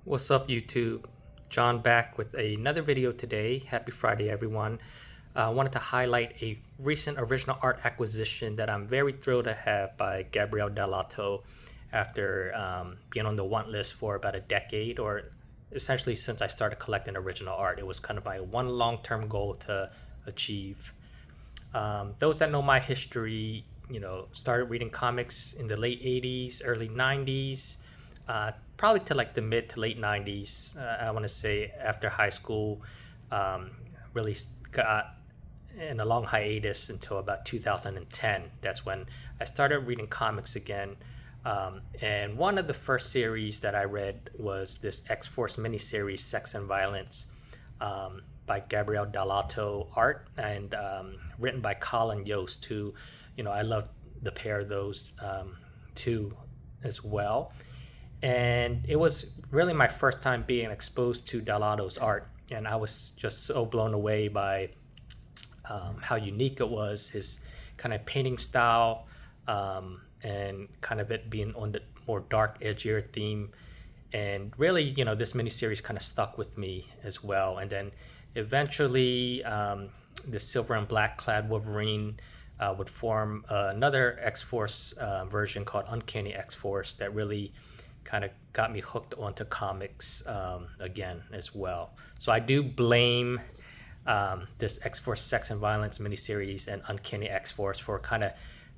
What's up, YouTube? John back with another video today. Happy Friday, everyone. I wanted to highlight a recent original art acquisition that I'm very thrilled to have by Gabriele Dell'Otto after being on the want list for about a decade, or essentially since I started collecting original art. It was kind of my one long-term goal to achieve. Those that know my history, started reading comics in the late 80s, early 90s, probably to like the mid to late 90s. I want to say after high school, really got in a long hiatus until about 2010. That's when I started reading comics again. And one of the first series that I read was this Xforce miniseries, Sex and Violence, by Gabriele Dell'Otto art and written by Colin Yost, who, I love the pair of those two as well. And it was really my first time being exposed to Dell'Otto's art, and I was just so blown away by how unique it was, his kind of painting style, and kind of it being on the more dark, edgier theme. And really, this miniseries kind of stuck with me as well. And then eventually, the silver and black clad Wolverine would form another X-Force version called Uncanny X-Force that really kind of got me hooked onto comics again as well. So I do blame this Xforce Sex and Violence miniseries and Uncanny X-Force for kind of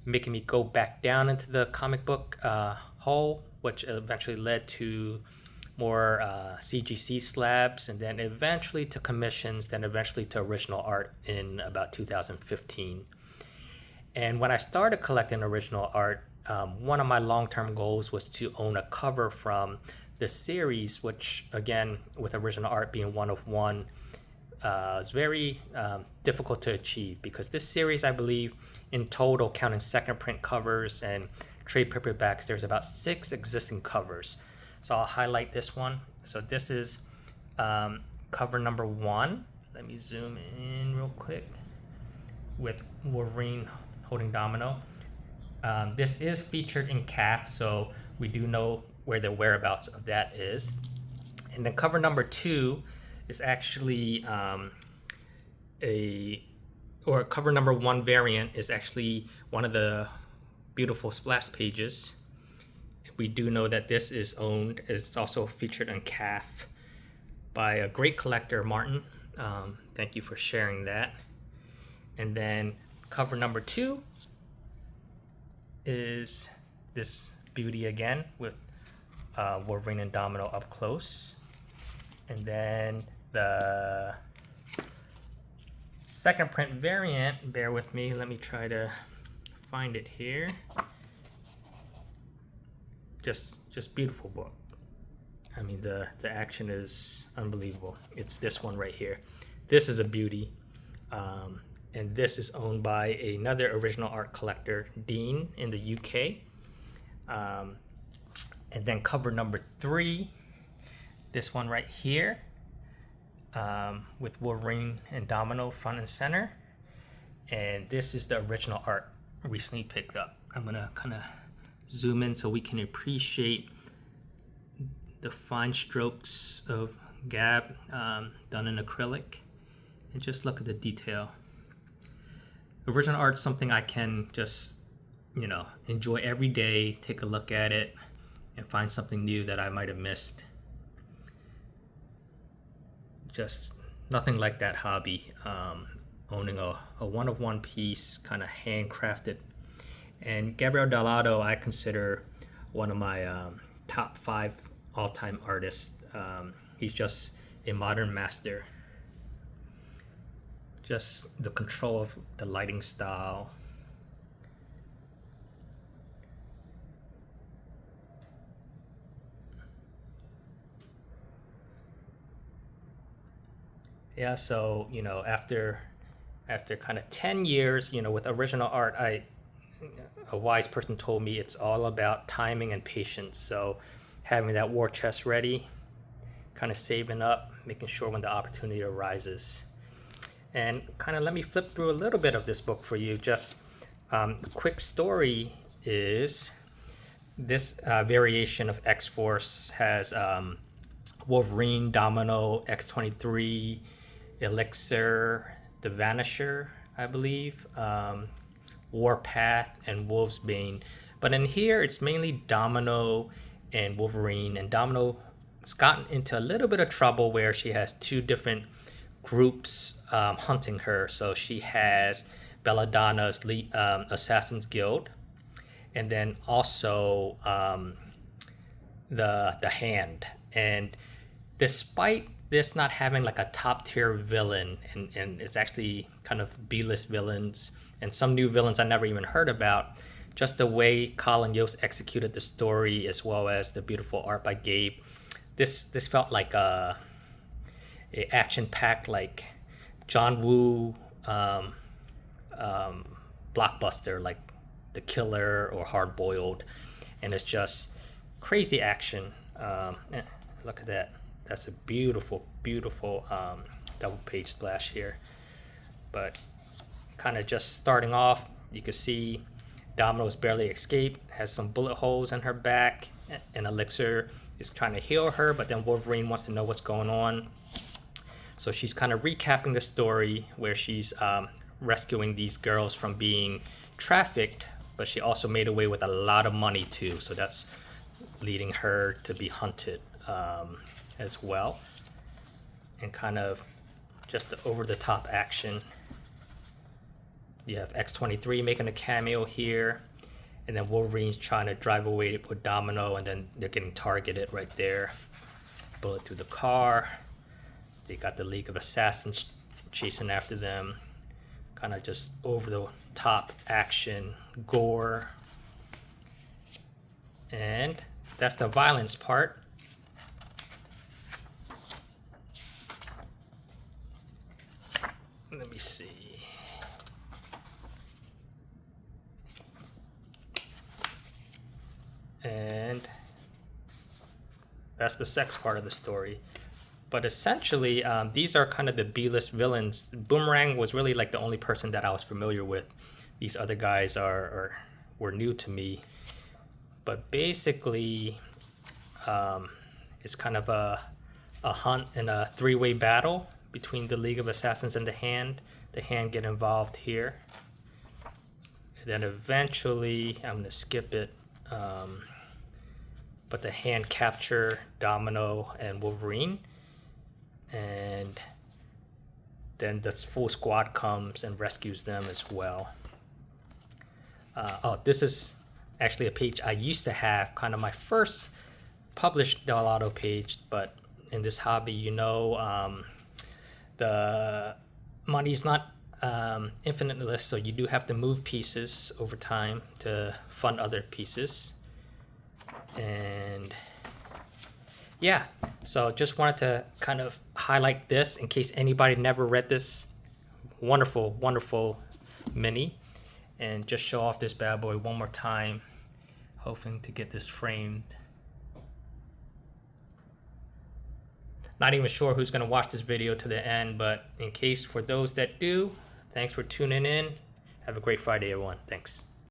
making me go back down into the comic book hole, which eventually led to more CGC slabs, and then eventually to commissions, then eventually to original art in about 2015. And when I started collecting original art, one of my long-term goals was to own a cover from the series, which again, with original art being one of one, is very difficult to achieve, because this series, I believe, in total, counting second print covers and trade paperbacks, there's about 6 existing covers. So I'll highlight this one. So this is cover number 1. Let me zoom in real quick with Wolverine holding Domino. This is featured in CAF, so we do know where the whereabouts of that is. And then cover number 2 is actually cover number 1 variant is actually one of the beautiful splash pages. We do know that this is owned. It's also featured in CAF by a great collector, Martin. Thank you for sharing that. And then cover number 2 is this beauty again with Wolverine and Domino up close. And then the second print variant, bear with me, let me try to find it here. Just beautiful book. I mean, the action is unbelievable. It's this one right here. This is a beauty. And this is owned by another original art collector, Dean, in the UK. And then cover number 3, this one right here, with Wolverine and Domino front and center. And this is the original art recently picked up. I'm gonna kind of zoom in so we can appreciate the fine strokes of Gab done in acrylic, and just look at the detail. Original art is something I can just, enjoy every day, take a look at it, and find something new that I might have missed. Just nothing like that hobby, owning a one-of-one piece, kind of handcrafted. And Gabriele Dell'Otto, I consider one of my top 5 all-time artists. He's just a modern master. Just the control of the lighting style. Yeah, so after kind of 10 years, with original art, a wise person told me it's all about timing and patience. So having that war chest ready, kind of saving up, making sure when the opportunity arises. And kind of let me flip through a little bit of this book for you. Just the quick story is this variation of X-Force has Wolverine, Domino, X23, Elixir, the Vanisher, I believe, Warpath, and Wolfsbane. But in here, it's mainly Domino and Wolverine. And Domino's gotten into a little bit of trouble where she has two different groups hunting her. So she has Belladonna's Assassin's Guild, and then also the Hand. And despite this not having like a top tier villain, and it's actually kind of B-list villains and some new villains I never even heard about, just the way Colin Yost executed the story as well as the beautiful art by Gabe, this felt like a action-packed like John Woo blockbuster like The Killer or Hard Boiled, and it's just crazy action. Look at that. That's a beautiful double page splash here. But kind of just starting off, you can see Domino's barely escaped, has some bullet holes in her back, and Elixir is trying to heal her, but then Wolverine wants to know what's going on. So she's kind of recapping the story where she's rescuing these girls from being trafficked, but she also made away with a lot of money too. So that's leading her to be hunted as well. And kind of just the over-the-top action. You have X23 making a cameo here, and then Wolverine's trying to drive away with Domino, and then they're getting targeted right there. Bullet through the car. They got the League of Assassins chasing after them. Kind of just over-the-top action, gore. And that's the violence part. Let me see. And that's the sex part of the story. But essentially, these are kind of the B-list villains. Boomerang was really like the only person that I was familiar with. These other guys were new to me. But basically, it's kind of a hunt and a three-way battle between the League of Assassins and the Hand. The Hand get involved here. And then eventually, I'm gonna skip it. But the Hand capture Domino and Wolverine, and then the full squad comes and rescues them as well. Oh, this is actually a page I used to have, kind of my first published Dell'Otto page, but in this hobby, you know, the money's not infiniteless, so you do have to move pieces over time to fund other pieces. And yeah, so just wanted to kind of highlight this in case anybody never read this wonderful mini, and just show off this bad boy one more time, hoping to get this framed. Not even sure who's going to watch this video to the end, but in case for those that do, thanks for tuning in. Have a great Friday, everyone. Thanks.